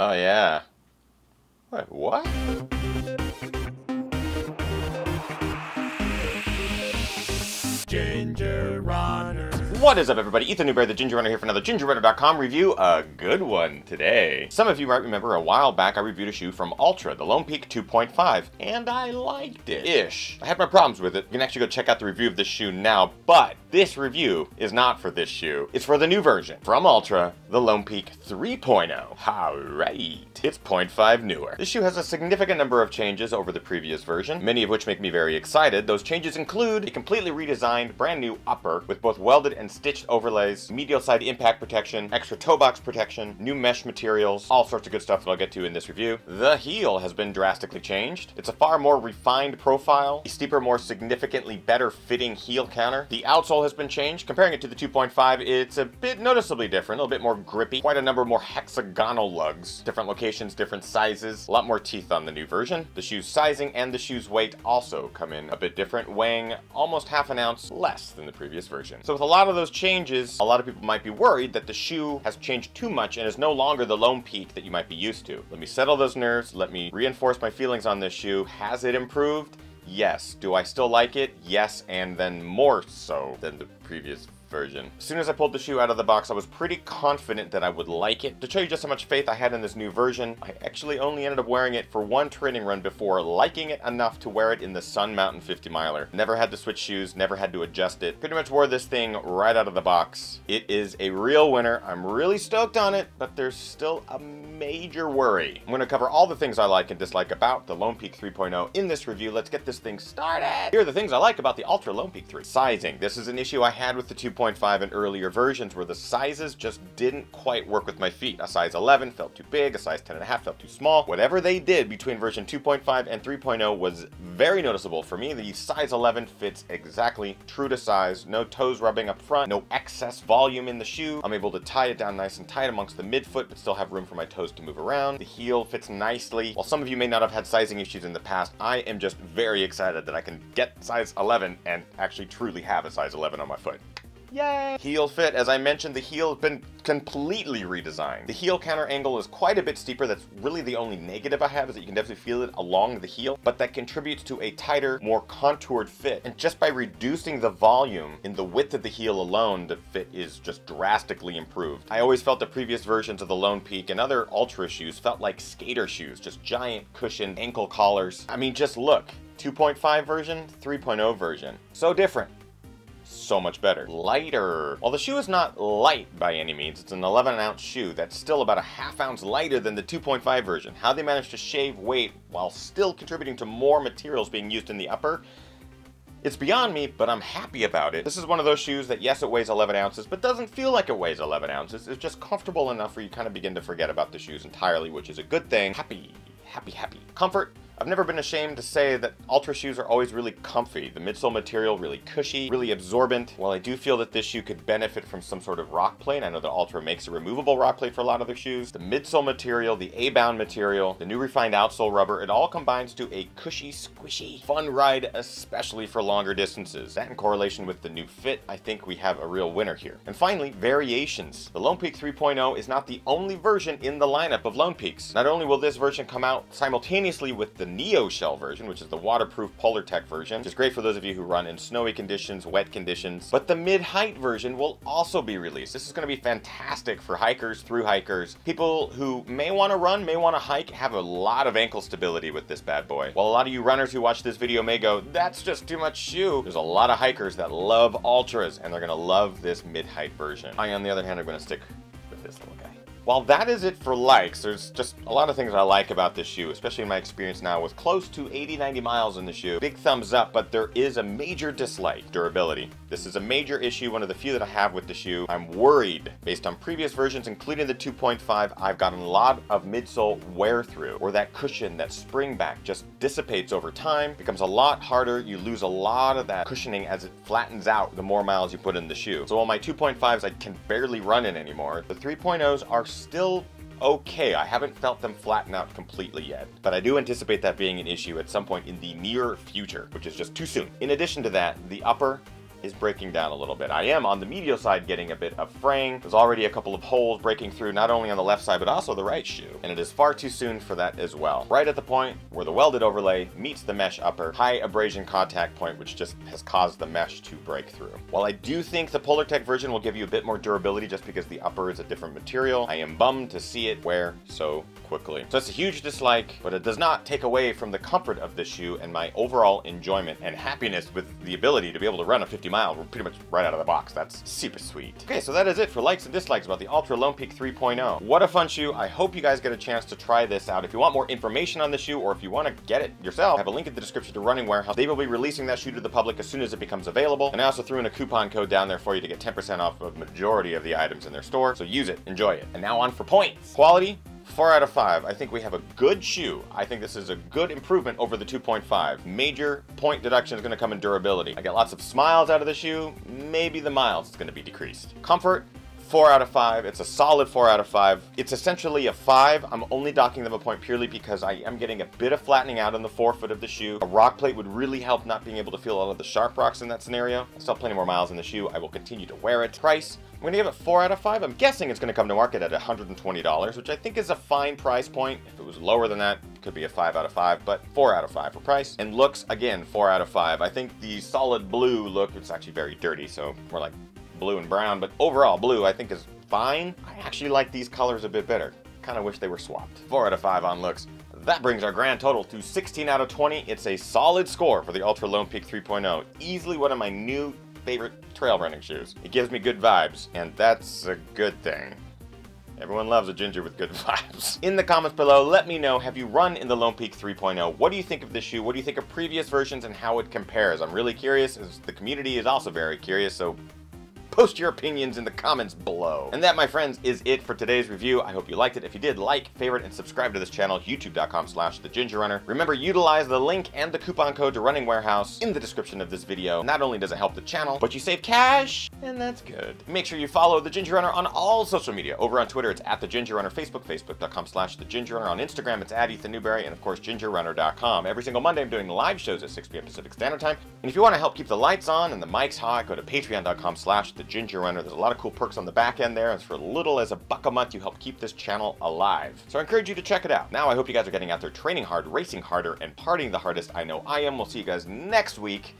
Oh yeah. Wait, what? Ginger Runner. What is up, everybody? Ethan Newberry, the Ginger Runner, here for another gingerrunner.com review. A good one today. Some of you might remember a while back I reviewed a shoe from Altra, the Lone Peak 2.5, and I liked it. Ish. I had my problems with it. You can actually go check out the review of this shoe now, but this review is not for this shoe. It's for the new version from Altra, the Lone Peak 3.0. Alright. It's 0.5 newer. This shoe has a significant number of changes over the previous version, many of which make me very excited. Those changes include a completely redesigned, brand new upper with both welded and stitched overlays, medial side impact protection, extra toe box protection, new mesh materials, all sorts of good stuff that I'll get to in this review. The heel has been drastically changed. It's a far more refined profile, a steeper, more significantly better fitting heel counter. The outsole has been changed. Comparing it to the 2.5, it's a bit noticeably different, a little bit more grippy, quite a number more hexagonal lugs, different locations, different sizes, a lot more teeth on the new version. The shoe's sizing and the shoe's weight also come in a bit different, weighing almost half an ounce less than the previous version. So with a lot of those changes, a lot of people might be worried that the shoe has changed too much and is no longer the Lone Peak that you might be used to. Let me settle those nerves. Let me reinforce my feelings on this shoe. Has it improved? Yes. Do I still like it? Yes, and then more so than the previous version. As soon as I pulled the shoe out of the box, I was pretty confident that I would like it. To show you just how much faith I had in this new version, I actually only ended up wearing it for one training run before liking it enough to wear it in the Sun Mountain 50 miler. Never had to switch shoes, never had to adjust it. Pretty much wore this thing right out of the box. It is a real winner. I'm really stoked on it, but there's still a major worry. I'm going to cover all the things I like and dislike about the Lone Peak 3.0 in this review. Let's get this thing started. Here are the things I like about the Altra Lone Peak 3. Sizing. This is an issue I had with the 2.5 and earlier versions where the sizes just didn't quite work with my feet. A size 11 felt too big, a size 10.5 felt too small. Whatever they did between version 2.5 and 3.0 was very noticeable for me. The size 11 fits exactly true to size. No toes rubbing up front, no excess volume in the shoe. I'm able to tie it down nice and tight amongst the midfoot, but still have room for my toes to move around. The heel fits nicely. While some of you may not have had sizing issues in the past, I am just very excited that I can get size 11 and actually truly have a size 11 on my foot. Yay! Heel fit, as I mentioned, the heel has been completely redesigned. The heel counter angle is quite a bit steeper. That's really the only negative I have, is that you can definitely feel it along the heel, but that contributes to a tighter, more contoured fit. And just by reducing the volume in the width of the heel alone, the fit is just drastically improved. I always felt the previous versions of the Lone Peak and other Altra shoes felt like skater shoes, just giant cushioned ankle collars. I mean, just look. 2.5 version, 3.0 version. So different. So much better. Lighter. While the shoe is not light by any means, it's an 11-ounce shoe that's still about a ½ ounce lighter than the 2.5 version. How they managed to shave weight while still contributing to more materials being used in the upper, it's beyond me, but I'm happy about it. This is one of those shoes that, yes, it weighs 11 ounces, but doesn't feel like it weighs 11 ounces. It's just comfortable enough where you kind of begin to forget about the shoes entirely, which is a good thing. Happy, happy, happy. Comfort. I've never been ashamed to say that Altra shoes are always really comfy. The midsole material really cushy, really absorbent. While I do feel that this shoe could benefit from some sort of rock plate, I know that Altra makes a removable rock plate for a lot of their shoes. The midsole material, the A-bound material, the new refined outsole rubber, it all combines to a cushy, squishy, fun ride, especially for longer distances. That in correlation with the new fit, I think we have a real winner here. And finally, variations. The Lone Peak 3.0 is not the only version in the lineup of Lone Peaks. Not only will this version come out simultaneously with the Neo Shell version, which is the waterproof Polar Tech version, which is great for those of you who run in snowy conditions, wet conditions, but the mid-height version will also be released. This is going to be fantastic for hikers, thru hikers, people who may want to run, may want to hike, have a lot of ankle stability with this bad boy. While a lot of you runners who watch this video may go, that's just too much shoe, there's a lot of hikers that love Altras, and they're going to love this mid-height version. I, on the other hand, are going to stick with this little guy. While that is it for likes, there's just a lot of things I like about this shoe, especially in my experience now with close to 80-90 miles in the shoe. Big thumbs up, but there is a major dislike. Durability. This is a major issue, one of the few that I have with the shoe. I'm worried, based on previous versions, including the 2.5, I've gotten a lot of midsole wear through, or that cushion, that spring back just dissipates over time, becomes a lot harder, you lose a lot of that cushioning as it flattens out the more miles you put in the shoe. So while my 2.5s I can barely run in anymore, the 3.0s are still okay. I haven't felt them flatten out completely yet, but I do anticipate that being an issue at some point in the near future, which is just too soon. In addition to that, the upper is breaking down a little bit. I am on the medial side getting a bit of fraying. There's already a couple of holes breaking through, not only on the left side, but also the right shoe. And it is far too soon for that as well. Right at the point where the welded overlay meets the mesh upper, high abrasion contact point, which just has caused the mesh to break through. While I do think the Polartec version will give you a bit more durability just because the upper is a different material, I am bummed to see it wear so quickly. So it's a huge dislike, but it does not take away from the comfort of this shoe and my overall enjoyment and happiness with the ability to be able to run a 50 mile pretty much right out of the box. That's super sweet. Okay, so that is it for likes and dislikes about the Altra Lone Peak 3.0. What a fun shoe. I hope you guys get a chance to try this out. If you want more information on the shoe, or if you want to get it yourself, I have a link in the description to Running Warehouse. They will be releasing that shoe to the public as soon as it becomes available. And I also threw in a coupon code down there for you to get 10% off of majority of the items in their store. So use it, enjoy it. And now on for points. Quality, 4 out of 5. I think we have a good shoe. I think this is a good improvement over the 2.5. Major point deduction is going to come in durability. I get lots of smiles out of the shoe. Maybe the miles is going to be decreased. Comfort, 4 out of 5. It's a solid 4 out of 5. It's essentially a 5. I'm only docking them a point purely because I am getting a bit of flattening out on the forefoot of the shoe. A rock plate would really help not being able to feel all of the sharp rocks in that scenario. I still have plenty more miles in the shoe. I will continue to wear it. Price, I'm going to give it 4 out of 5. I'm guessing it's going to come to market at $120, which I think is a fine price point. If it was lower than that, it could be a 5 out of 5, but 4 out of 5 for price. And looks, again, 4 out of 5. I think the solid blue look, it's actually very dirty, so more like blue and brown, but overall blue I think is fine. I actually like these colors a bit better. Kind of wish they were swapped. 4 out of 5 on looks. That brings our grand total to 16 out of 20. It's a solid score for the Altra Lone Peak 3.0. Easily one of my new favorite trail running shoes. It gives me good vibes, and that's a good thing. Everyone loves a ginger with good vibes. In the comments below, let me know, have you run in the Lone Peak 3.0? What do you think of this shoe? What do you think of previous versions and how it compares? I'm really curious, as the community is also very curious, so post your opinions in the comments below. And that, my friends, is it for today's review. I hope you liked it. If you did, like, favorite, and subscribe to this channel, youtube.com/thegingerrunner. Remember, utilize the link and the coupon code to Running Warehouse in the description of this video. Not only does it help the channel, but you save cash, and that's good. Make sure you follow The Ginger Runner on all social media. Over on Twitter, it's @thegingerrunner, Facebook, facebook.com/thegingerrunner. On Instagram, it's @EthanNewberry, and of course, gingerrunner.com. Every single Monday, I'm doing live shows at 6 p.m. Pacific Standard Time. And if you want to help keep the lights on and the mics hot, go to patreon.com/The Ginger Runner. There's a lot of cool perks on the back end there, and for little as $1 a month, you help keep this channel alive. So I encourage you to check it out. Now I hope you guys are getting out there training hard, racing harder, and partying the hardest. I know I am. We'll see you guys next week.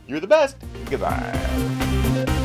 You're the best. Goodbye.